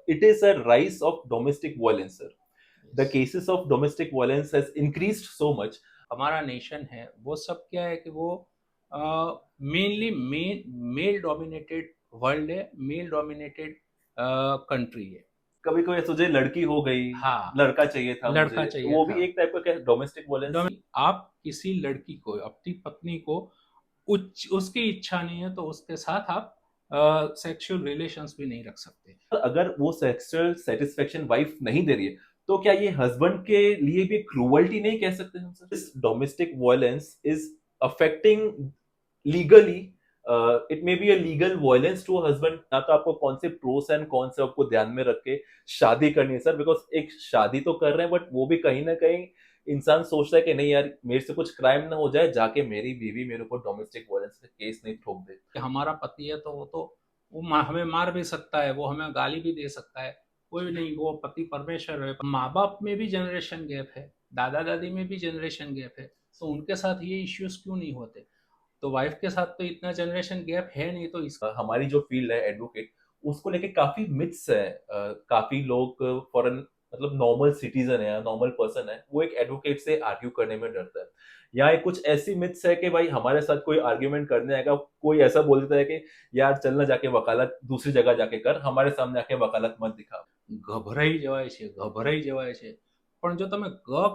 it is a rise of domestic violence, sir. The cases of domestic violence has increased so much. हमारा nation है वो सब क्या है कि वो मेनली मेल डोमिनेटेड वर्ल्ड है, मेल डोमिनेटेड कंट्री है। कभी कभी सोचे लड़की हो गई, हाँ, लड़का चाहिए था लड़का मुझे, चाहिए वो था। भी एक टाइप का डोमेस्टिक वायलेंस। आप किसी लड़की को, अपनी पत्नी को उसकी इच्छा नहीं है तो उसके साथ आप सेक्सुअल रिलेशंस भी नहीं रख सकते। अगर वो सेक्सुअल सेटिस्फेक्शन वाइफ नहीं दे रही है तो क्या ये हस्बैंड के लिए भी क्रूअल्टी नहीं कह सकते हम sir? This domestic violence is affecting legally, it may be a legal violence to husband. ना तो आपको कौन से प्रोस एंड कौन से आपको ध्यान में रख के शादी करनी है सर, बिकॉज एक शादी तो कर रहे हैं बट वो भी कहीं ना कहीं इंसान सोचता है कि नहीं यार मेरे से कुछ क्राइम ना हो जाए, जाके मेरी बीवी मेरे ऊपर डोमेस्टिक वायलेंस का केस नहीं ठोक दे। कि हमारा पति है तो वो हमें मार भी सकता है, वो हमें गाली भी दे सकता है। कोई नहीं, वो पति परमेश्वर है। माँ बाप में भी जनरेशन गैप है, दादा दादी में भी जनरेशन गैप है, तो उनके साथ ये इश्यूज क्यों नहीं होते? तो वाइफ के साथ तो इतना जनरेशन गैप है नहीं, तो इस हमारी जो फील्ड है एडवोकेट, उसको लेके काफी मिथ्स है। काफी लोग फॉरन मतलब नॉर्मल सिटीजन है या नॉर्मल पर्सन है, वो एक एडवोकेट से आर्ग्यू करने में डरता है। यहाँ एक कुछ ऐसी मिथ्स है कि भाई हमारे साथ कोई आर्ग्यूमेंट करने आएगा, कोई ऐसा बोल देता है कि यार चलना जाके वकालत दूसरी जगह जाके कर, हमारे सामने आके वकालत मत दिखा। ગભરાઈ જવાય છે। પણ જો તમે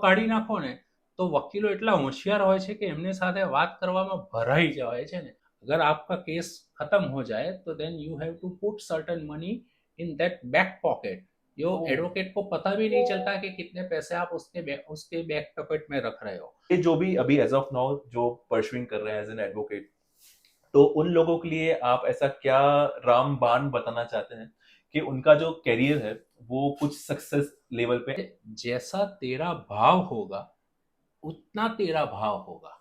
કાઢી નાખો ને તો વકીલો એટલા હોશિયાર હોય છે કે એમની સાથે વાત કરવામાં ભરાઈ જવાય છે ને। अगर आपका केस खत्म हो जाए तो then you have to put certain money in that back pocket. जो एडवोकेट को पता भी नहीं चलता कि कितने पैसे आप उसके बैक पॉकेट में रख रहे हो। ये जो भी अभी एज ऑफ नाउ जो परसुइंग कर रहे हैं एज एन एडवोकेट, तो उन लोगों के लिए आप ऐसा क्या रामबाण बताना चाहते हैं कि उनका जो करियर है वो कुछ सक्सेस लेवल पे? जैसा तेरा भाव होगा उतना तेरा भाव होगा।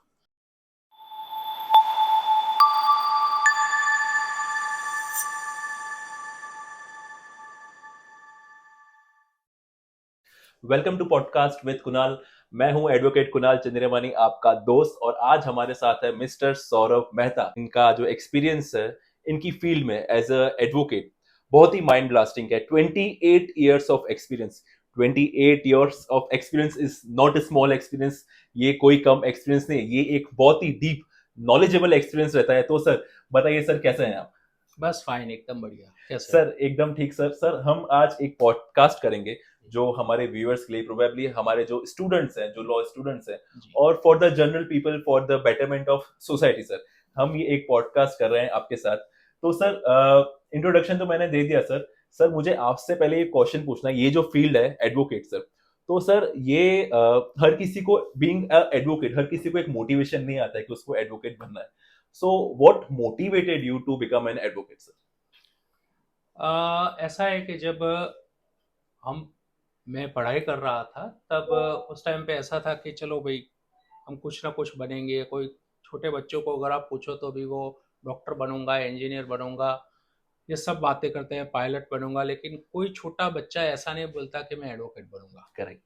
Welcome to podcast with Kunal. मैं हूं एडवोकेट कुणाल चंद्रमानी, आपका दोस्त, और आज हमारे साथ है मिस्टर सौरभ मेहता। इनका जो एक्सपीरियंस है इनकी फील्ड में एज अ एडवोकेट बहुत ही माइंड ब्लास्टिंग है। 28 years of experience. 28 years of experience is not a small experience. ये कोई कम एक्सपीरियंस नहीं, ये एक बहुत ही डीप नॉलेजेबल एक्सपीरियंस रहता है। तो सर बताइए सर, कैसे हैं आप? बस फाइन, एकदम बढ़िया। कैसे सर एकदम ठीक सर। सर हम आज एक पॉडकास्ट करेंगे जो हमारे व्यूअर्स के लिए, प्रोबेबली हमारे जो स्टूडेंट्स हैं, जो लॉ स्टूडेंट्स हैं, जी। और for the general people, for the betterment of society sir, हम ये एक पॉडकास्ट कर रहे हैं आपके साथ। तो सर इंट्रोडक्शन तो मैंने दे दिया सर। सर मुझे आपसे पहले एक क्वेश्चन पूछना है। ये जो फील्ड है एडवोकेट सर, तो सर ये हर किसी को बीइंग एडवोकेट, हर किसी को एक मोटिवेशन नहीं आता है कि उसको एडवोकेट बनना है। So what motivated you to become an advocate sir? ऐसा है कि जब हम मैं पढ़ाई कर रहा था तब उस टाइम पे ऐसा था कि चलो भाई हम कुछ ना कुछ बनेंगे। कोई छोटे बच्चों को अगर आप पूछो तो भी वो डॉक्टर बनूंगा, इंजीनियर बनूंगा, ये सब बातें करते हैं, पायलट बनूंगा। लेकिन कोई छोटा बच्चा ऐसा नहीं बोलता कि मैं एडवोकेट बनूंगा। करेक्ट।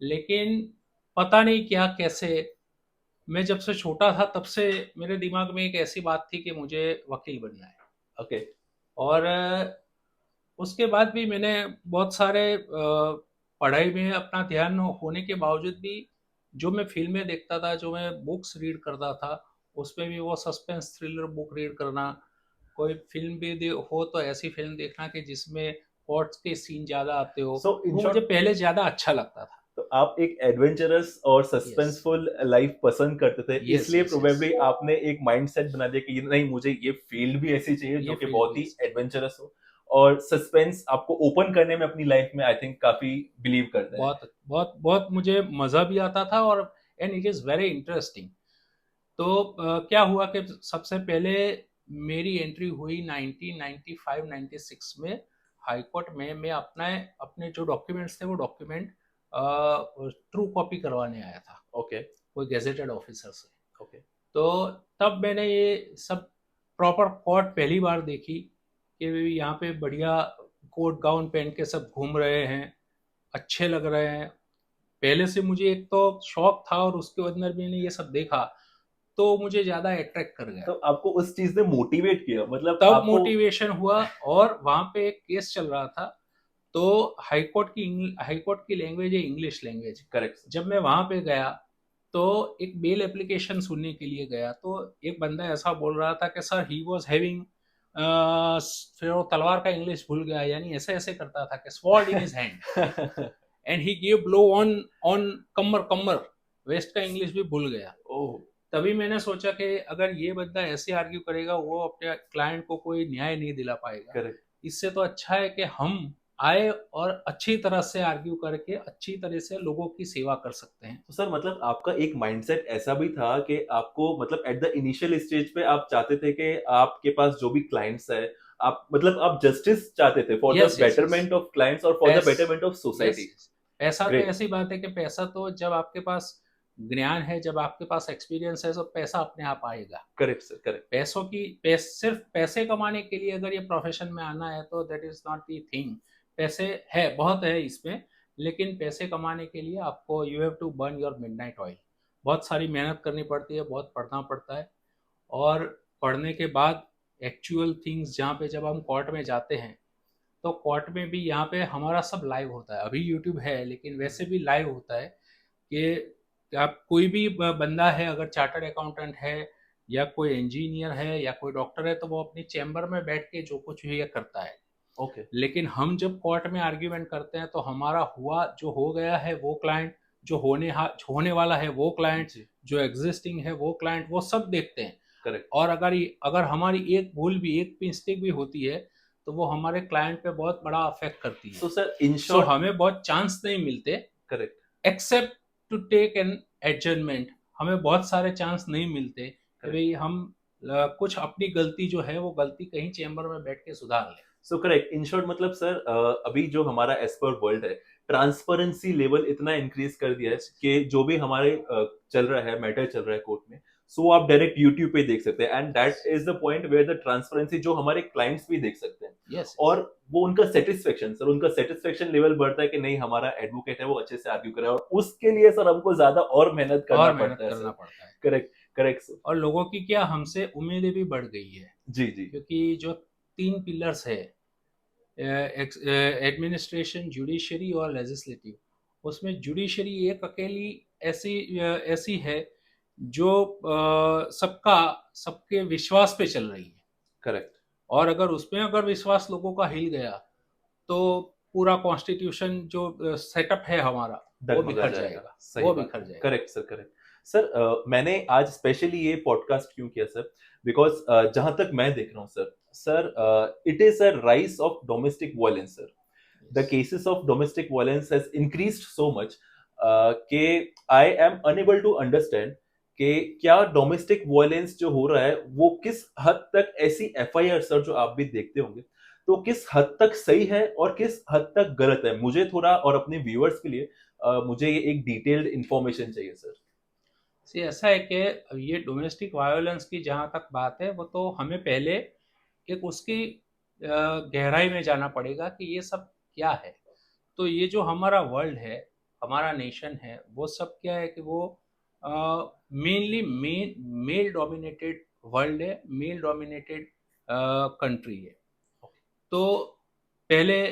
लेकिन पता नहीं क्या कैसे, मैं जब से छोटा था तब से मेरे दिमाग में एक ऐसी बात थी कि मुझे वकील बनना है। ओके। और उसके बाद भी मैंने बहुत सारे पढ़ाई में अपना ध्यान होने के बावजूद भी जो मैं फिल्में देखता था, जो मैं बुक्स रीड करता था, उसमें भी वो सस्पेंस थ्रिलर बुक रीड करना, कोई फिल्म भी हो तो ऐसी फिल्म देखना कि जिसमें कोर्ट्स के सीन ज़्यादा आते हो, सो इन वो मुझे शॉर्ट, पहले ज़्यादा अच्छा लगता था। तो आप एक एडवेंचरस और यस, सस्पेंसफुल लाइफ पसंद करते थे, यस, इसलिए यस, यस। प्रोबेबली आपने एक माइंडसेट बना दिया कि नहीं, मुझे ये फील्ड भी ऐसी चाहिए ये जो कि फील्ड बहुत भी ही ऐसी चाहिए। एडवेंचरस हो, और सस्पेंस आपको ओपन करने में अपनी लाइफ में आई थिंक काफी बिलीव करते हैं। बहुत बहुत बहुत मुझे मज़ा भी आता था, और and it is very interesting. तो क्या हुआ कि सबसे पहले मेरी एंट्री हुई 1995-96 में हाई कोर्ट में। मैं अपने जो डॉक्यूमेंट्स थे वो डॉक्यूमेंट ट्रू कॉपी करवाने आया था, ओके। कोई गेजेटेड ऑफिसर से। ओके। तो तब मैंने ये सब प्रॉपर कोर्ट पहली बार देखी कि यहाँ पे बढ़िया कोट गाउन पहन के सब घूम रहे हैं, अच्छे लग रहे हैं। पहले से मुझे एक तो शौक था, और उसके अंदर भी मैंने ये सब देखा तो मुझे ज्यादा अट्रैक्ट कर तो गया। आपको उस चीज ने मोटिवेट किया, मतलब तब आपको? मोटिवेशन हुआ, और वहां पे एक केस चल रहा था तो हाई कोर्ट की लैंग्वेज है इंग्लिश लैंग्वेज। करेक्ट। जब मैं वहां पे गया तो एक बेल एप्लीकेशन सुनने के लिए गया, तो एक बंदा ऐसा बोल रहा था कि सर ही वाज हैविंग, फिर वो तलवार का इंग्लिश भूल गया, यानी ऐसे ऐसे करता था कि sword in his hand and he give blow on on कमर कमर, वेस्ट का इंग्लिश भी भूल गया। ओह। तभी मैंने सोचा कि अगर ये बंदा ऐसे आर्ग्यू करेगा, वो अपने क्लाइंट को कोई न्याय नहीं दिला पाएगा। करेक्ट। इससे तो अच्छा है कि हम आए और अच्छी तरह से आर्ग्यू करके अच्छी तरह से लोगों की सेवा कर सकते हैं। तो सर मतलब आपका एक माइंडसेट ऐसा भी था कि आपको मतलब एट द इनिशियल स्टेज पे आप चाहते थे कि आपके पास जो भी क्लाइंट्स है, आप मतलब आप जस्टिस चाहते थे for the yes yes yes betterment of clients और फॉर द पैस betterment of yes society. Yes. पैसा तो ग्रेट। ऐसी बात है कि पैसा तो जब आपके पास ज्ञान है, जब आपके पास एक्सपीरियंस है, तो पैसा अपने आप आएगा। Correct sir, correct. सिर्फ पैसे कमाने के लिए अगर ये प्रोफेशन में आना है तो that is not the thing. पैसे है, बहुत है इसमें, लेकिन पैसे कमाने के लिए आपको you have to burn your midnight oil. बहुत सारी मेहनत करनी पड़ती है, बहुत पढ़ना पड़ता है, और पढ़ने के बाद एक्चुअल थिंग्स जहाँ पे जब हम कोर्ट में जाते हैं, तो कोर्ट में भी यहाँ पे हमारा सब लाइव होता है। अभी यूट्यूब है लेकिन वैसे भी लाइव होता है कि आप कोई भी बंदा है, अगर चार्टर्ड अकाउंटेंट है या कोई इंजीनियर है या कोई डॉक्टर है, तो वो अपनी चैम्बर में बैठ के जो कुछ भी ये करता है। ओके। लेकिन हम जब कोर्ट में आर्ग्यूमेंट करते हैं तो हमारा हुआ जो हो गया है वो क्लाइंट, जो होने वाला है वो क्लाइंट, जी। जो एग्जिस्टिंग है वो क्लाइंट, वो सब देखते हैं। करेक्ट। और अगर हमारी एक भूल भी, एक मिस्टेक भी होती है, तो वो हमारे क्लाइंट पे बहुत बड़ा अफेक्ट करती है। So sir in so short. हमें बहुत चांस नहीं मिलते, correct. Except to take an adjournment. हमें बहुत सारे चांस नहीं मिलते कि भाई हम कुछ अपनी गलती जो है वो गलती कहीं चेंबर में बैठ के सुधार लें। So correct. इन शॉर्ट मतलब सर अभी जो हमारा एज पर वर्ल्ड है, ट्रांसपेरेंसी लेवल इतना इंक्रीज कर दिया है कि जो भी हमारे चल रहा है, मैटर चल रहा है कोर्ट में, सो आप डायरेक्ट यूट्यूब पे देख सकते हैं, and that is the point where the transparency जो हमारे क्लाइंट्स भी देख सकते हैं। यस और वो उनका सेटिस्फेक्शन, सर उनका सेटिस्फेक्शन लेवल बढ़ता है कि नहीं हमारा एडवोकेट है वो अच्छे से आर्ग्यू कर रहा है, और उसके लिए सर हमको ज्यादा और मेहनत करना और मेहनत पड़ता है करना सर। पड़ता है। करेक्ट। Correct sir. और लोगों की क्या, हमसे उम्मीदें भी बढ़ गई है, जी जी। क्योंकि जो 3 पिलर्स है, एडमिनिस्ट्रेशन, जुडिशरी और लेजिस्लेटिव, उसमें जुडिशरी एक अकेली ऐसी है जो सबके विश्वास पे चल रही है। करेक्ट। और अगर विश्वास लोगों का हिल गया तो पूरा कॉन्स्टिट्यूशन जो सेटअप है हमारा, वो डगमगा बिखर जाएगा। जाएगा, सही वो बात बिखर है। जाएगा। Correct sir, correct. सर मैंने आज स्पेशली ये पॉडकास्ट क्यों किया सर, बिकॉज जहां तक मैं देख रहा हूँ sir, it is a rise of domestic violence sir. The cases of domestic violence has increased so much कि I am unable to understand कि क्या डोमेस्टिक वायलेंस जो हो रहा है वो किस हद तक, ऐसी एफआईआर सर जो आप भी देखते होंगे, तो किस हद तक सही है और किस हद तक गलत है। मुझे थोड़ा, और अपने व्यूअर्स के लिए मुझे ये एक डिटेल्ड इंफॉर्मेशन चाहिए सर। सी ऐसा है कि ये डोमेस्टिक वायलेंस की जहाँ तक बात है, वो तो हमें पहले एक उसकी गहराई में जाना पड़ेगा कि ये सब क्या है। तो ये जो हमारा वर्ल्ड है, हमारा नेशन है, वो सब क्या है कि वो मेनली मेल डोमिनेटेड वर्ल्ड है, मेल डोमिनेटेड कंट्री है। तो पहले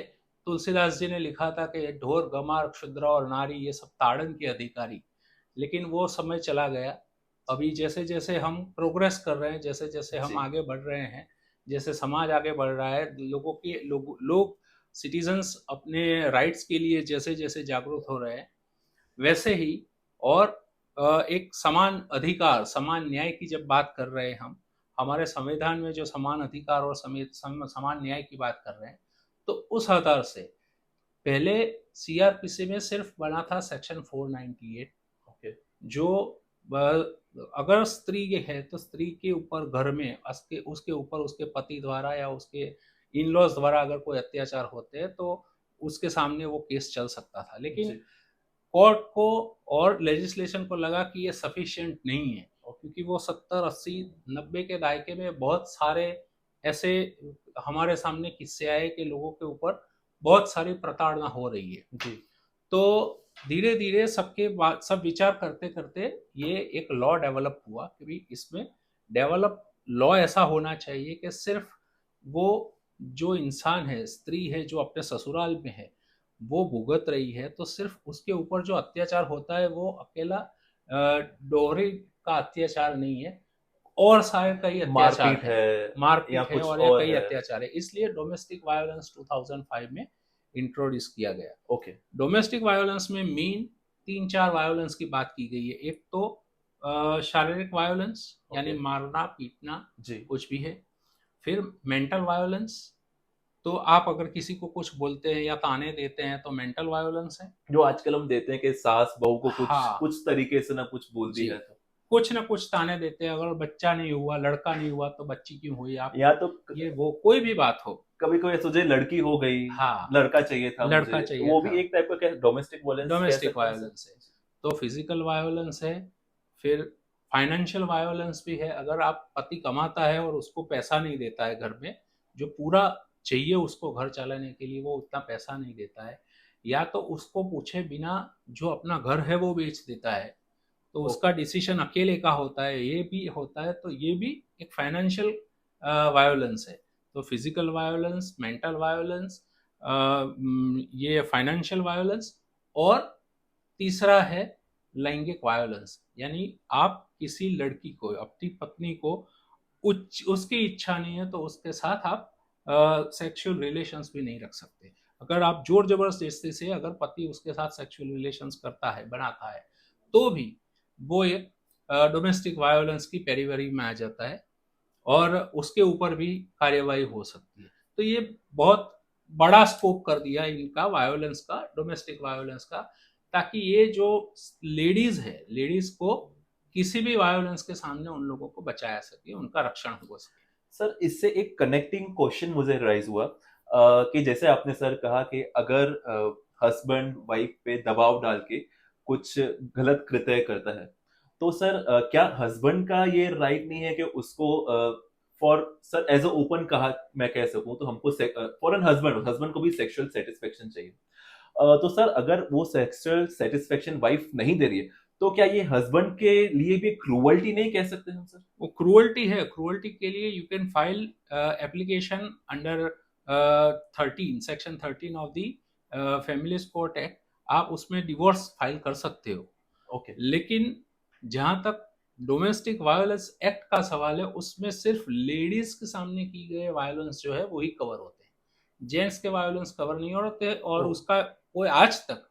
तुलसीदास जी ने लिखा था कि ढोर गमार क्षुद्र और नारी ये सब ताड़न के अधिकारी, लेकिन वो समय चला गया। अभी जैसे जैसे हम प्रोग्रेस कर रहे हैं, जैसे जैसे हम जी। आगे बढ़ रहे हैं, जैसे समाज आगे बढ़ रहा है, लोग सिटीजन्स अपने राइट्स के लिए जैसे जैसे जागरूक हो रहे हैं, वैसे ही और एक समान अधिकार, समान न्याय की जब बात कर रहे हैं हम, हमारे संविधान में जो समान अधिकार और समान न्याय की बात कर रहे हैं, तो उस आधार से पहले सीआरपीसी में सिर्फ बना था सेक्शन 498, ओके। जो अगर स्त्री है तो स्त्री के ऊपर घर में उसके ऊपर उसके पति द्वारा या उसके इन लॉज द्वारा अगर कोई अत्याचार होते हैं तो उसके सामने वो केस चल सकता था। लेकिन जी। कोर्ट को और लेजिस्लेशन को लगा कि ये सफिशिएंट नहीं है, और क्योंकि वो 70, 80, 90 के दायके में बहुत सारे ऐसे हमारे सामने किस्से आए कि लोगों के ऊपर बहुत सारी प्रताड़ना हो रही है। जी। तो धीरे धीरे सब विचार करते करते ये एक लॉ डेवलप हुआ कि भाई इसमें डेवलप लॉ ऐसा होना चाहिए कि सिर्फ वो जो इंसान है, स्त्री है, जो अपने ससुराल में है, वो भुगत रही है, तो सिर्फ उसके ऊपर जो अत्याचार होता है वो अकेला दोहरे का अत्याचार नहीं है, और सारे कई अत्याचार मारपीट हैं, है या मारपीट है कुछ और या और कई है? अत्याचार है। इसलिए डोमेस्टिक वायलेंस 2005 में इंट्रोड्यूस किया गया। ओके। डोमेस्टिक वायलेंस में मेन 3-4 वायलेंस की बात की गई है। एक तो शारीरिक वायलेंस यानी ओके। मारना पीटना जी। कुछ भी है। फिर मेंटल वायलेंस, तो आप अगर किसी को कुछ बोलते हैं या ताने देते हैं तो मेंटल वायलेंस है। जो आजकल हम देते हैं कि सास बहू को कुछ हाँ कुछ तरीके से ना कुछ बोल दी जी, है तो, कुछ ना कुछ ताने देते हैं, अगर बच्चा नहीं हुआ, लड़का नहीं हुआ तो बच्ची क्यों हुई आप, या तो ये वो कोई भी बात हो। कभी कभी तुझे लड़की हो गई, हाँ, लड़का चाहिए था मुझे, लड़का तो चाहिए वो था, भी एक टाइप का डोमेस्टिक वायलेंस कह डोमेस्टिक सकते हैं वायलेंस है। तो फिजिकल वायलेंस है, फिर फाइनेंशियल वायलेंस भी है। अगर आप पति कमाता है और उसको पैसा नहीं देता है घर में, जो पूरा चाहिए उसको घर चलाने के लिए, वो उतना पैसा नहीं देता है, या तो उसको पूछे बिना जो अपना घर है वो बेच देता है, तो सर। उसका डिसीजन अकेले का होता है, ये भी होता है, तो ये भी एक फाइनेंशियल वायोलेंस है। तो फिजिकल वायोलेंस, मेंटल वायोलेंस, ये फाइनेंशियल वायोलेंस, और तीसरा है लैंगिक वायोलेंस, यानी आप किसी लड़की को, अपनी पत्नी को उसकी इच्छा नहीं है तो उसके साथ आप सेक्सुअल रिलेशंस भी नहीं रख सकते। अगर आप जोर जबरदस्ती से अगर पति उसके साथ सेक्सुअल रिलेशंस करता है, बनाता है, तो भी वो एक डोमेस्टिक वायोलेंस की कैटेगरी में आ जाता है, और उसके ऊपर भी कार्यवाही हो सकती है। तो ये बहुत बड़ा स्कोप कर दिया इनका वायोलेंस का, डोमेस्टिक वायोलेंस का, ताकि ये जो लेडीज है, लेडीज को किसी भी वायोलेंस के सामने उन लोगों को बचाया सके, उनका रक्षण हो सके। सर इससे एक कनेक्टिंग क्वेश्चन मुझे राइज हुआ कि जैसे आपने सर कहा कि अगर हस्बैंड वाइफ पे दबाव डाल के कुछ गलत कृत्य करता है, तो सर क्या हस्बैंड का ये राइट नहीं है कि उसको for sir as a open कहा मैं कह सकूं तो हमको फॉर एन हस्बैंड हस्बैंड को भी सेक्सुअल सेटिस्फेक्शन चाहिए। तो सर अगर वो सेक्सुअल सेटिस्फेक्शन वाइफ नहीं दे रही है, तो क्या ये हस्बैंड के लिए भी क्रूअल्टी नहीं कह सकते हम सर? वो क्रूअल्टी है, क्रूअल्टी के लिए you can file application under 13 section 13 of the families court act. आप उसमें डिवोर्स फाइल कर सकते हो। ओके। लेकिन जहां तक डोमेस्टिक वायलेंस एक्ट का सवाल है, उसमें सिर्फ लेडीज के सामने की गए वायलेंस जो है वही कवर होते हैं, जेंट्स के वायलेंस कवर नहीं होते, और ओ, उसका कोई आज तक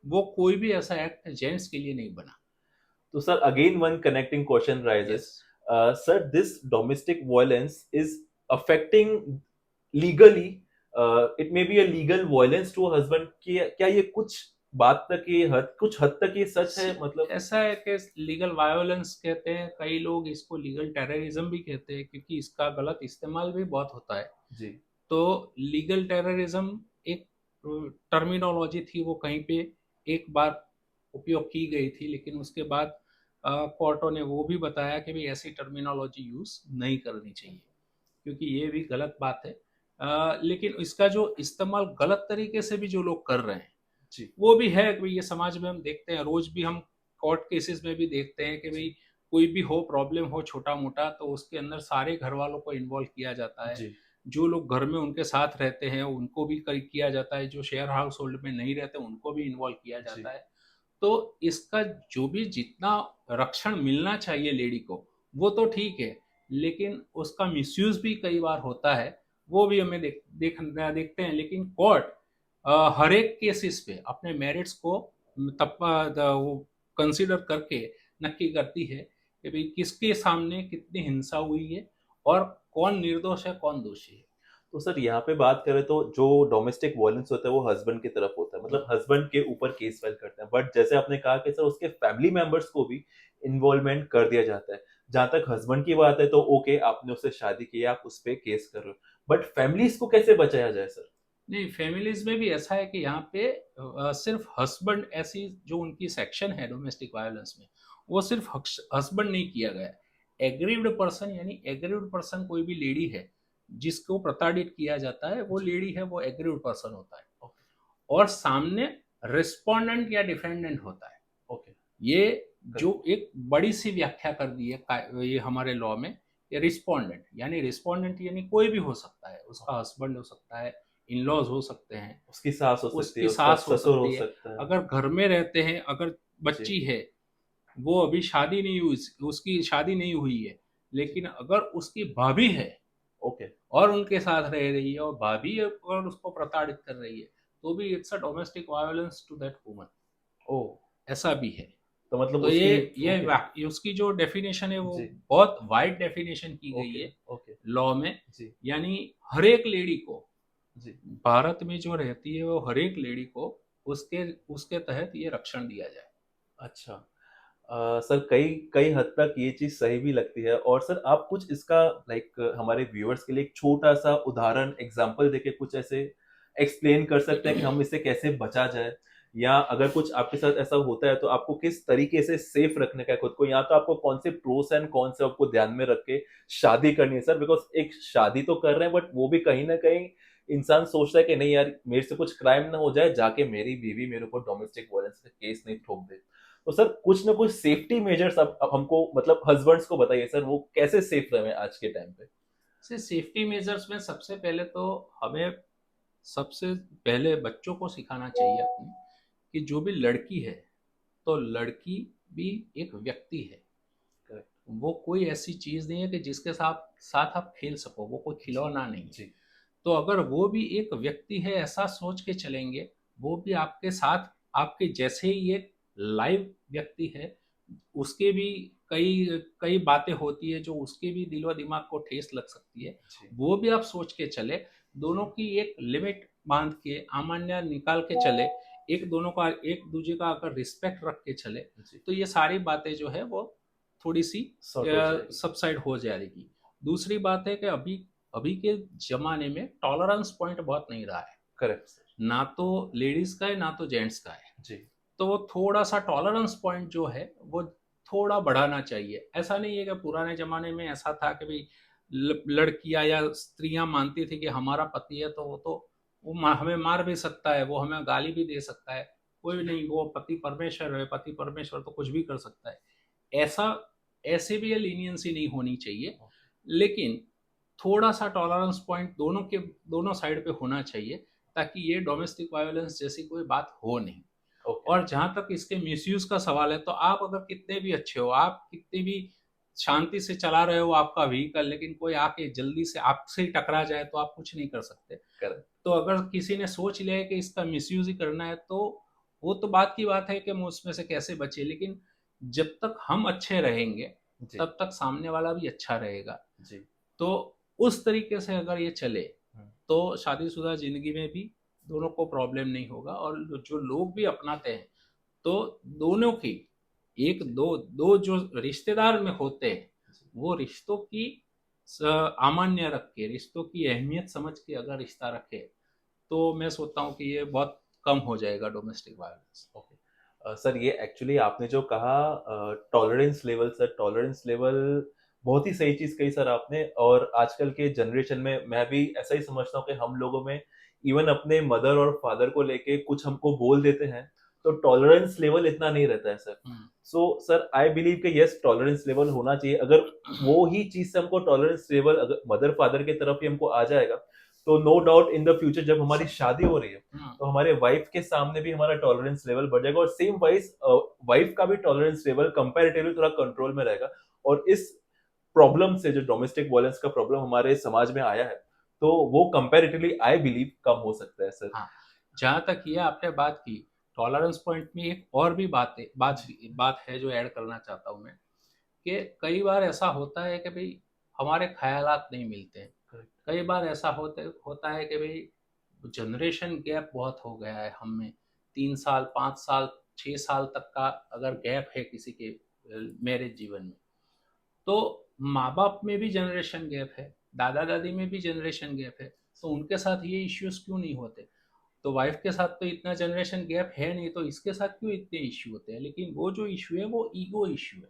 वो कोई भी ऐसा एक्ट जेंट्स के लिए नहीं बना। तो sir again one connecting question yes, raises, sir this domestic violence is affecting legally, it may be a legal violence to husband, क्या ये कुछ बात तक ये हद कुछ हद तक ये सच है मतलब? ऐसा है कि लीगल वायोलेंस कहते हैं, कई लोग इसको लीगल टेररिज्म भी कहते हैं, क्योंकि इसका गलत इस्तेमाल भी बहुत होता है। जी। तो लीगल टेररिज्म एक टर्मिनोलॉजी थी, वो कहीं पे एक बार उपयोग की गई थी, लेकिन उसके बाद कोर्टों ने वो भी बताया कि भाई ऐसी टर्मिनोलॉजी यूज नहीं करनी चाहिए, क्योंकि ये भी गलत बात है। लेकिन इसका जो इस्तेमाल गलत तरीके से भी जो लोग कर रहे हैं, जी। वो भी है कि भाई ये समाज में हम देखते हैं, रोज भी हम कोर्ट केसेस में भी देखते हैं कि भाई कोई भी हो प्रॉब्लम हो छोटा मोटा, तो उसके अंदर सारे घर वालों को इन्वॉल्व किया जाता है। जी। जो लोग घर में उनके साथ रहते हैं उनको भी किया जाता है, जो शेयर हाउस होल्ड में नहीं रहते उनको भी इन्वॉल्व किया जी। जाता है। तो इसका जो भी जितना रक्षण मिलना चाहिए लेडी को, वो तो ठीक है, लेकिन उसका मिसयूज भी कई बार होता है, वो भी हमें देखते हैं। लेकिन कोर्ट हर एक केसेस पे अपने मेरिट्स को तब वो कंसीडर करके नक्की करती है कि भाई किसके सामने कितनी हिंसा हुई है, और कौन निर्दोष है कौन दोषी है। तो सर यहाँ पे बात करें तो जो डोमेस्टिक वायलेंस होता है वो हस्बैंड की तरफ होता है, मतलब हस्बैंड के ऊपर केस फाइल करते हैं, बट जैसे आपने कहा कि सर उसके फैमिली मेंबर्स को भी इन्वॉल्वमेंट कर दिया जाता है। जहां तक हस्बैंड की बात है तो ओके, आपने उससे शादी की है, आप उस पर केस कर रहे हो, बट फैमिलीज को कैसे बचाया जाए सर? नहीं, फैमिलीज में भी ऐसा है कि यहाँ पे सिर्फ हस्बैंड, ऐसी जो उनकी सेक्शन है डोमेस्टिक वायलेंस में, वो सिर्फ हस्बैंड नहीं किया गया। एग्रीव्ड पर्सन, यानी एग्रीव्ड पर्सन कोई भी लेडी है जिसको प्रताड़ित किया जाता है, वो जी। लेडी है, वो एग्रीव्ड पर्सन होता है। ओके। और सामने रिस्पोंडेंट या डिफेंडेंट होता है। ओके। ये जो करेक्ट। एक बड़ी सी व्याख्या कर दी है ये हमारे लॉ में, ये रिस्पोंडेंट यानी कोई भी हो सकता है, उसका हस्बैंड हो सकता है, इन लॉज हो सकते हैं, उसकी सास हो सकती उसकी है, उसका सास हो ससुर हो सकती है, सकता है। अगर घर में रहते हैं, अगर बच्ची जी। है, वो अभी शादी नहीं हुई, उसकी शादी नहीं हुई है, जी। लेकिन अगर उसकी भाभी है ओके। और उनके साथ रह रही है और भाभी अगर उसको प्रताड़ित कर रही है, तो भी it's a domestic violence to that woman, ओ। ऐसा भी है। तो मतलब तो उसकी। ये ओके। उसकी जो डेफिनेशन है वो जी। बहुत वाइड डेफिनेशन की गई ओके। है ओके। लॉ में। जी। यानी हर एक लेडी को, जी। भारत में जो रहती है वो हर एक लेडी को उसके उसके तहत ये रक्षण दिया जाए। अच्छा। सर कई कई हद तक ये चीज सही भी लगती है, और सर आप कुछ इसका लाइक हमारे व्यूअर्स के लिए एक छोटा सा उदाहरण एग्जांपल देके कुछ ऐसे एक्सप्लेन कर सकते हैं कि हम इससे कैसे बचा जाए, या अगर कुछ आपके साथ ऐसा होता है तो आपको किस तरीके से सेफ रखने का है खुद को, या तो आपको कौन से प्रोस एंड कौन से आपको ध्यान में रख के शादी करनी है सर, बिकॉज एक शादी तो कर रहे हैं बट वो भी कहीं ना कहीं इंसान सोचता है कि नहीं यार मेरे से कुछ क्राइम ना हो जाए, जाके मेरी बीवी मेरे ऊपर डोमेस्टिक वायलेंस का केस नहीं ठोक दे। तो सर कुछ ना कुछ सेफ्टी मेजर्स अब हमको मतलब हस्बैंड्स को बताइए सर, वो कैसे सेफ रहे आज के टाइम पे। से सेफ्टी मेजर्स में सबसे पहले तो हमें सबसे पहले बच्चों को सिखाना चाहिए अपने कि जो भी लड़की है, तो लड़की भी एक व्यक्ति है। करेक्ट। वो कोई ऐसी चीज नहीं है कि जिसके साथ साथ आप खेल सको, वो कोई जी। खिलौना नहीं है। जी। तो अगर वो भी एक व्यक्ति है ऐसा सोच के चलेंगे, वो भी आपके साथ आपके जैसे ही एक लाइव व्यक्ति है, उसके भी कई कई बातें होती है जो उसके भी दिलो दिमाग को ठेस लग सकती है, जी। वो भी आप सोच के चले, दोनों जी। की एक लिमिट बांध के आमान्य निकाल के चले, एक दोनों का एक दूसरे का अगर रिस्पेक्ट रख के चले, जी। तो ये सारी बातें जो है वो थोड़ी सी सॉर्ट हो जाएगी। सबसाइड हो जाएगी। दूसरी बात है कि अभी अभी के ज़माने में टॉलरेंस पॉइंट बहुत नहीं रहा है, करेक्ट सर। ना तो लेडीज़ का है, ना तो जेंट्स का है। जी। तो वो थोड़ा-सा टॉलरेंस पॉइंट जो है, वो थोड़ा बढ़ाना चाहिए। ऐसा नहीं है कि पुराने ज़माने में ऐसा था कि भई लड़कियाँ या स्त्रियाँ मानती थी कि हमारा पति है, तो वो हमें मार भी सकता है, वो हमें गाली भी दे सकता है। कोई नहीं, वो पति परमेश्वर है, पति परमेश्वर तो कुछ भी कर सकता है। ऐसा ऐसे भी ये लीनियंसी नहीं होनी चाहिए। लेकिन थोड़ा-सा टॉलरेंस पॉइंट दोनों साइड पे होना चाहिए, ताकि ये डोमेस्टिक वायलेंस जैसी कोई बात हो नहीं। ओके। और जहाँ तक इसके मिसयूज़ का सवाल है, तो आप अगर कितने भी अच्छे हो, आप कितने भी शांति से चला रहे हो आपका व्हीकल, लेकिन कोई आके जल्दी से आपसे ही टकरा जाए, तो आप कुछ नहीं कर सकते। करेक्ट। तो अगर किसी ने सोच लिया है कि इसका मिसयूज़ ही करना है, तो वो तो बात की बात है कि हम उसमें से कैसे बचें। लेकिन जब तक हम अच्छे रहेंगे, जी। तब तक सामने वाला भी अच्छा रहेगा। जी। तो उस तरीके से अगर ये चले, हम्म। तो शादीशुदा ज़िंदगी में भी दोनों को प्रॉब्लम नहीं होगा, और जो लोग भी अपनाते हैं, तो दोनों की एक जी। दो दो जो रिश्तेदार में होते हैं, जी। वो रिश्तों की अमान्य रख के, रिश्तों की अहमियत समझ के अगर रिश्ता रखे, तो मैं सोचता हूँ कि ये बहुत कम हो जाएगा डोमेस्टिक वायलेंस। ओके। सर ये एक्चुअली आपने जो कहा tolerance level, sir tolerance level बहुत ही सही चीज कही सर आपने, और आजकल के जनरेशन में मैं भी ऐसा ही समझता हूँ कि हम लोगों में इवन अपने मदर और फादर को लेके कुछ हमको बोल देते हैं तो टॉलरेंस लेवल इतना नहीं रहता है सर। हम्म। सो सर आई बिलीव कि यस टॉलरेंस लेवल होना चाहिए, अगर वो ही चीज से हमको टॉलरेंस लेवल अगर मदर फादर की तरफ ही हमको आ जाएगा, तो no doubt in the future जब हमारी शादी हो रही है हम्म। तो हमारे वाइफ के सामने भी हमारा टॉलरेंस लेवल बढ़ जाएगा, और सेम वाइज वाइफ का भी टॉलरेंस लेवल कंपैरेटिवली थोड़ा कंट्रोल में रहेगा। और इस प्रॉब्लम से जो डोमेस्टिक वायलेंस का प्रॉब्लम हमारे समाज में आया है, तो वो कंपैरेटिवली आई बिलीव कम हो सकता है सर। हाँ, जहाँ तक ये आपने बात की, टॉलरेंस पॉइंट में एक और भी बात है जो ऐड करना चाहता हूँ मैं, कि कई बार ऐसा होता है कि भाई हमारे ख़यालात नहीं मिलते हैं। करेक्ट। कई बार ऐसा होता है कि भाई जनरेशन गैप बहुत हो गया है हम में, 3 साल, 5 साल, 6 साल तक का अगर गैप है किसी के मैरिज जीवन में, तो माँ-बाप में भी जनरेशन गैप है, दादा-दादी में भी जनरेशन गैप है, तो उनके साथ ये इश्यूज़ क्यों नहीं होते? तो वाइफ के साथ तो इतना जनरेशन गैप है नहीं, तो इसके साथ क्यों इतने इश्यू होते हैं? लेकिन वो जो इश्यू है वो ईगो इश्यू है।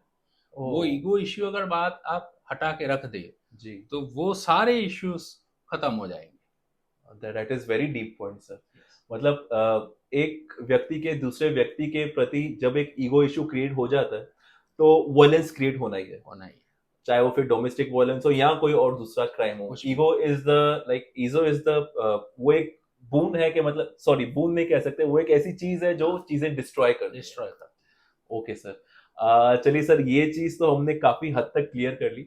ओ। वो ईगो इश्यू अगर बात आप हटा के रख दें, जी। तो वो सारे इश्यूज़ खत्म हो जाएँगे। That is very deep point sir. Yes. मतलब एक व्यक्ति के दूसरे व्यक्ति के प्रति जब एक ईगो इशू क्रिएट हो जाता है तो वायलेंस क्रिएट होना ही है, होना ही है, चाहे वो फिर डोमेस्टिक वायलेंस हो या कोई और दूसरा क्राइम हो। कुछ भी। Ego is the like ego is the वो एक बून है कि मतलब सॉरी बून नहीं कह सकते, वो एक ऐसी चीज है जो चीजें डिस्ट्रॉय कर डिस्ट्रॉय करता है। Okay sir. चलिए सर, ये चीज तो हमने काफी हद तक क्लियर कर ली।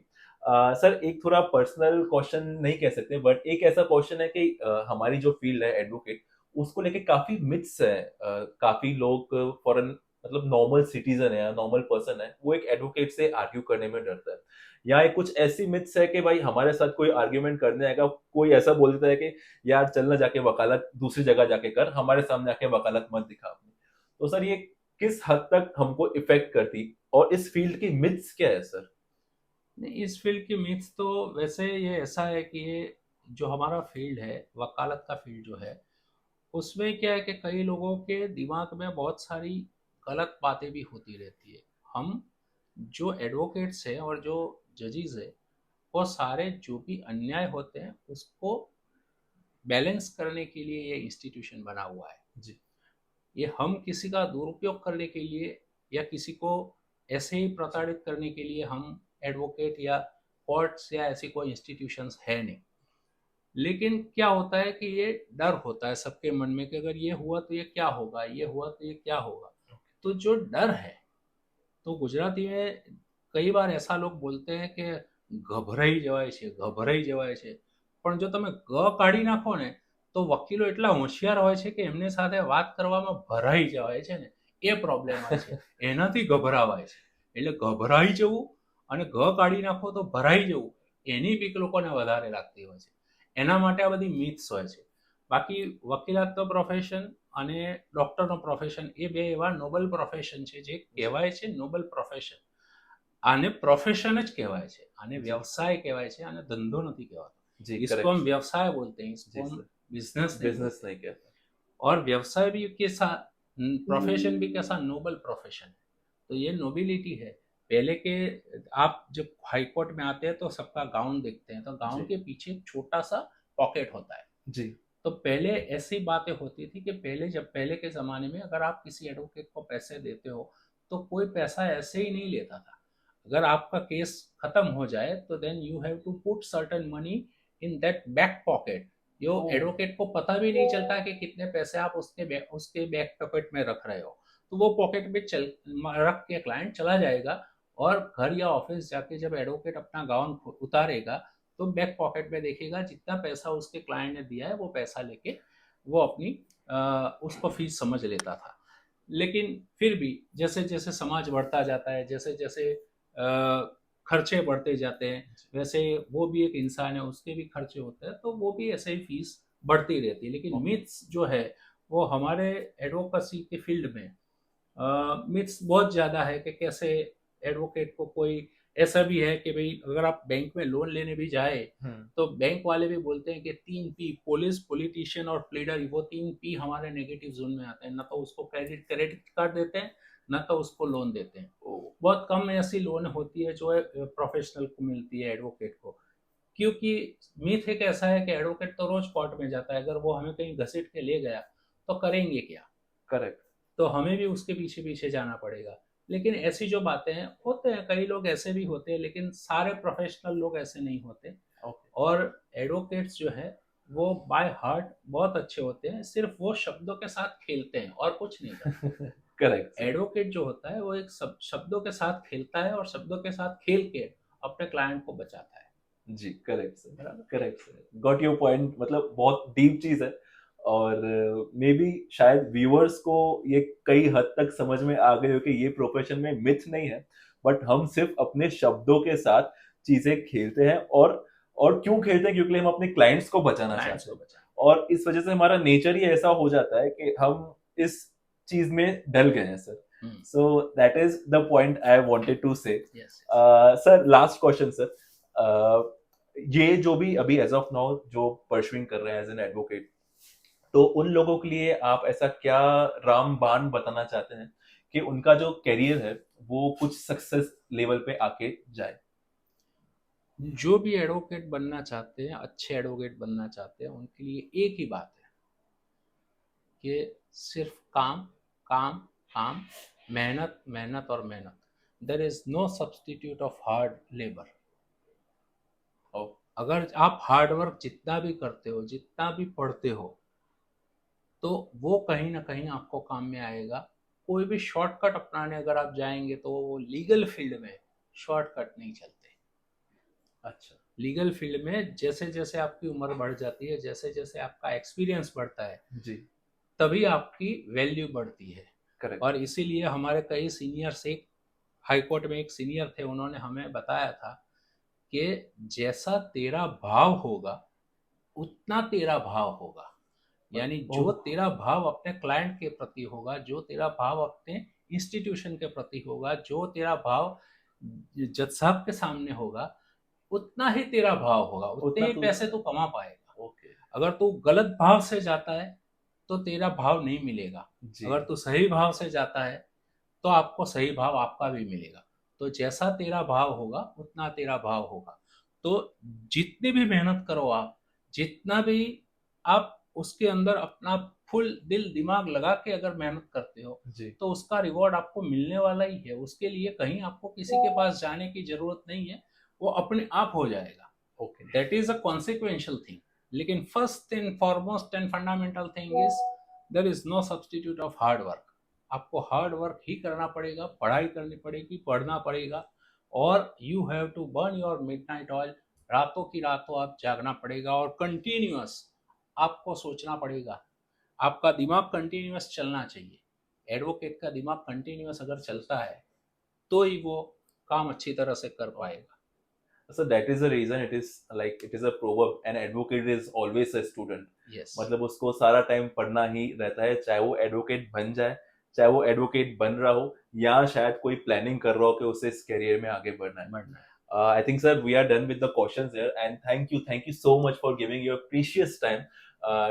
सर एक थोड़ा पर्सनल क्वेश्चन नहीं कह सकते, बट एक ऐसा क्वेश्चन है कि हमारी जो फील्ड है एडवोकेट, उसको लेके काफी मिथ्स है। काफी लोग फॉरन मतलब नॉर्मल सिटीजन है या नॉर्मल पर्सन है, वो एक एडवोकेट से आर्ग्यू करने में डरता है। या एक कुछ ऐसी मिथ्स है कि भाई हमारे साथ कोई आर्ग्यूमेंट करने आएगा, कोई ऐसा बोल देता है कि यार चल ना जाके वकालत दूसरी जगह जाके कर, हमारे सामने आके वकालत मत दिखा अपनी। तो सर ये किस हद तक हमको इफेक्ट करती, और इस फील्ड की मिथ्स क्या है सर? नहीं, इस फील्ड की मिथ्स तो वैसे ये ऐसा है कि ये जो हमारा फील्ड है, वकालत का फील्ड जो है, उसमें क्या है कि कई लोगों के दिमाग में बहुत सारी गलत बातें भी होती रहती है। हम जो एडवोकेट्स हैं और जो जजेस है, वो सारे जो भी अन्याय होते हैं उसको बैलेंस करने के लिए ये इंस्टीट्यूशन बना हुआ है। जी ये हम किसी का दुरुपयोग करने के लिए या किसी को ऐसे ही प्रताड़ित करने के लिए हम एडवोकेट या कोर्ट्स या ऐसी कोई इंस्टीट्यूशंस है नहीं। लेकिन क्या होता है कि ये डर होता है सबके मन में कि अगर ये हुआ तो ये क्या होगा, ये हुआ तो ये क्या होगा। तो जो डर है, तो गुजराती में कई बार ऐसा लोग बोलते हैं कि ગભરાઈ જવાય છે, ગભરાઈ જવાય છે। પણ જો તમે ગ કાઢી નાખો ને તો વકીલો એટલા હોશિયાર હોય છે કે એમની સાથે વાત કરવામાં ભરાઈ જવાય છે ને, એ પ્રોબ્લેમ હોય છે, એનાથી ગભરાવાય છે। એટલે ગભરાઈ જવું અને ગ કાઢી નાખો તો ભરાઈ જવું, એની બીક લોકોને વધારે લાગતી હોય છે। એના માટે આ બધી મિથ્સ હોય છે। બાકી વકીલાતનો પ્રોફેશન અને ડૉક્ટરનો પ્રોફેશન એ બે એવા નોબલ પ્રોફેશન છે જે કહેવાય છે નોબલ પ્રોફેશન। આને પ્રોફેશન જ કહેવાય છે, આને વ્યવસાય કહેવાય છે, આને ધંધો નથી કહેવાતો। जी इसको करेक्ट। हम व्यवसाय बोलते हैं, इसको जी हम सर। बिजनेस नहीं बिजनेस बोलते। नहीं कहता। और व्यवसाय भी के साथ प्रोफेशन भी कैसा नोबल प्रोफेशन है। तो ये नोबिलिटी है। पहले के आप जब हाई कोर्ट में आते हैं तो सबका गाउन देखते हैं, तो गाउन जी के पीछे एक छोटा सा पॉकेट होता है। जी तो पहले ऐसी बातें होती थी कि पहले के ज़माने में अगर आप किसी एडवोकेट को पैसे देते हो, तो कोई पैसा ऐसे ही नहीं लेता था। अगर आपका केस खत्म हो जाए तो then you have to put certain money in that back pocket. जो ओह एडवोकेट को पता भी नहीं चलता कि कितने पैसे आप उसके बैक पॉकेट में रख रहे हो। तो वो पॉकेट में रख के क्लाइंट चला जाएगा, और घर या ऑफिस जाके जब एडवोकेट अपना गाउन उतारेगा तो बैक पॉकेट में देखेगा जितना पैसा उसके क्लाइंट ने दिया है वो पैसा लेके वो अपनी उसको फीस समझ लेता था। लेकिन फिर भी जैसे जैसे समाज बढ़ता जाता है, जैसे जैसे खर्चे बढ़ते जाते हैं, वैसे वो भी एक इंसान है, उसके भी खर्चे होते हैं, तो वो भी ऐसे ही फीस बढ़ती रहती है। लेकिन ओके मिथ्स जो है वो हमारे एडवोकेसी के फील्ड में मिथ्स बहुत ज़्यादा है कि कैसे एडवोकेट को कोई ऐसा भी है कि भाई अगर आप बैंक में लोन लेने भी जाए हम्म तो बैंक वाले भी बोलते हैं कि 3 P, पुलिस, पॉलिटिशियन और प्लीडर, वो 3 P हमारे नेगेटिव जोन में आते हैं। ना तो उसको क्रेडिट कार्ड देते हैं, ना तो उसको लोन देते हैं। ओ बहुत कम ऐसी लोन होती है जो है प्रोफेशनल को मिलती है, एडवोकेट को। क्योंकि मिथ एक ऐसा है कि एडवोकेट तो रोज कोर्ट में जाता है, अगर वो हमें कहीं घसीट के ले गया तो करेंगे क्या। करेक्ट। तो हमें भी उसके पीछे पीछे जाना पड़ेगा। लेकिन ऐसी जो बातें हैं, होते हैं कई लोग ऐसे भी होते हैं, लेकिन सारे प्रोफेशनल लोग ऐसे नहीं होते। ओके और एडवोकेट्स जो है वो बाय हार्ट बहुत अच्छे होते हैं, सिर्फ वो शब्दों के साथ खेलते हैं और कुछ नहीं करते। Correct sir. एडवोकेट जो होता है वो एक शब्दों के साथ खेलता है और शब्दों के साथ खेल के अपने क्लाइंट को बचाता है। जी करेक्ट सर। बराबर। Correct sir, got your point. मतलब बहुत डीप चीज है, और मे बी शायद व्यूअर्स को ये कई हद तक समझ में आ गई हो कि ये प्रोफेशन में मिथ नहीं है, बट हम सिर्फ अपने शब्दों के साथ चीजें खेलते हैं। और क्यों खेलते हैं? क्योंकि हम अपने क्लाइंट्स को बचाना क्लाइंट्स चाहते को हैं, बचाना। और इस वजह से हमारा नेचर ही ऐसा हो जाता है कि हम इस चीज में ढल गए हैं sir. So that is the point I wanted to say. Yes. Sir last question sir. ये जो भी अभी एज ऑफ नाउ जो परसुइंग कर रहे हैं एज एन एडवोकेट, तो उन लोगों के लिए आप ऐसा क्या रामबाण बताना चाहते हैं कि उनका जो करियर है वो कुछ सक्सेस लेवल पे आके जाए? जो भी एडवोकेट बनना चाहते हैं, अच्छे एडवोकेट बनना चाहते हैं, उनके लिए एक ही बात है कि सिर्फ काम, काम, काम, मेहनत, मेहनत और मेहनत। There is no substitute of hard labour. ओ अगर आप हार्ड वर्क जितना भी करते हो, जितना भी पढ़ते हो, तो वो कहीं ना कहीं आपको काम में आएगा। कोई भी शॉर्टकट अपनाने अगर आप जाएंगे तो वो लीगल फील्ड में शॉर्टकट नहीं चलते। अच्छा। लीगल फील्ड में जैसे जैसे आपकी उम्र बढ़ जाती है, जैसे जैसे आपका एक्सपीरियंस बढ़ता है, जी। तभी आपकी वैल्यू बढ़ती है। करेक्ट। और इसीलिए हमारे कई सीनियर्स, एक हाई कोर्ट में एक सीनियर थे, उन्होंने हमें बताया था कि जैसा तेरा भाव होगा उतना तेरा भाव होगा। यानी जो ओह। तेरा भाव अपने क्लाइंट के प्रति होगा, जो तेरा भाव अपने इंस्टीट्यूशन के प्रति होगा, जो तेरा भाव जज साहब के सामने होगा, उतना ही तेरा भाव होगा, उतने उतना ही तो। पैसे तू कमा पाएगा। ओके। अगर तू गलत भाव से जाता है तो तेरा भाव नहीं मिलेगा। जी। अगर तू सही भाव से जाता है तो आपको सही भाव आपका भी मिलेगा। तो जैसा तेरा भाव होगा उतना तेरा भाव होगा। तो जितनी भी मेहनत करो आप, जितना भी आप उसके अंदर अपना फुल दिल दिमाग लगा के अगर मेहनत करते हो, जी। तो उसका रिवॉर्ड आपको मिलने वाला ही है। उसके लिए कहीं आपको किसी के पास जाने की जरूरत नहीं है, वो अपने आप हो जाएगा। Okay. That is a consequential thing. लेकिन first and foremost and fundamental thing is there is no substitute of hard work. आपको हार्ड वर्क ही करना पड़ेगा, पढ़ाई करनी पड़ेगी, पढ़ना पड़ेगा, और you have to burn your midnight oil. रातों की रातों आप जागना पड़ेगा और कंटिन्यूअस आपको सोचना पड़ेगा। आपका दिमाग कंटिन्यूअस चलना चाहिए। एडवोकेट का दिमाग कंटिन्यूअस अगर चलता है तो ही वो काम अच्छी तरह से कर पाएगा। So that is the reason it is like it is a proverb, an advocate is always a student. Yes. मतलब उसको सारा टाइम पढ़ना ही रहता है, चाहे वो एडवोकेट बन जाए, चाहे वो एडवोकेट बन रहा हो, या शायद कोई प्लानिंग कर रहा हो कि उसे इस करियर में आगे बढ़ना है. बढ़ना है। I think, sir, we are done with the questions here, and thank you so much for giving your precious time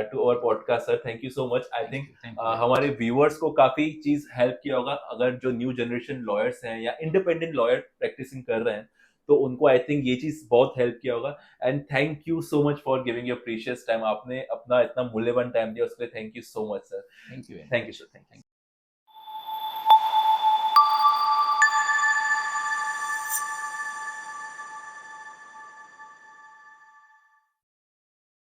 to our podcast, sir. Thank you so much. I think thank you. हमारे viewers को काफी चीज help किया होगा, अगर जो new generation lawyers हैं या इंडिपेंडेंट लॉयर प्रैक्टिसिंग कर रहे हैं, तो उनको आई थिंक ये चीज बहुत हेल्प किया होगा. And thank you so much for giving your precious time. आपने अपना इतना मूल्यवान टाइम दिया, उसके लिए thank you so much, sir. Thank you. Thank you, sir. Thank you.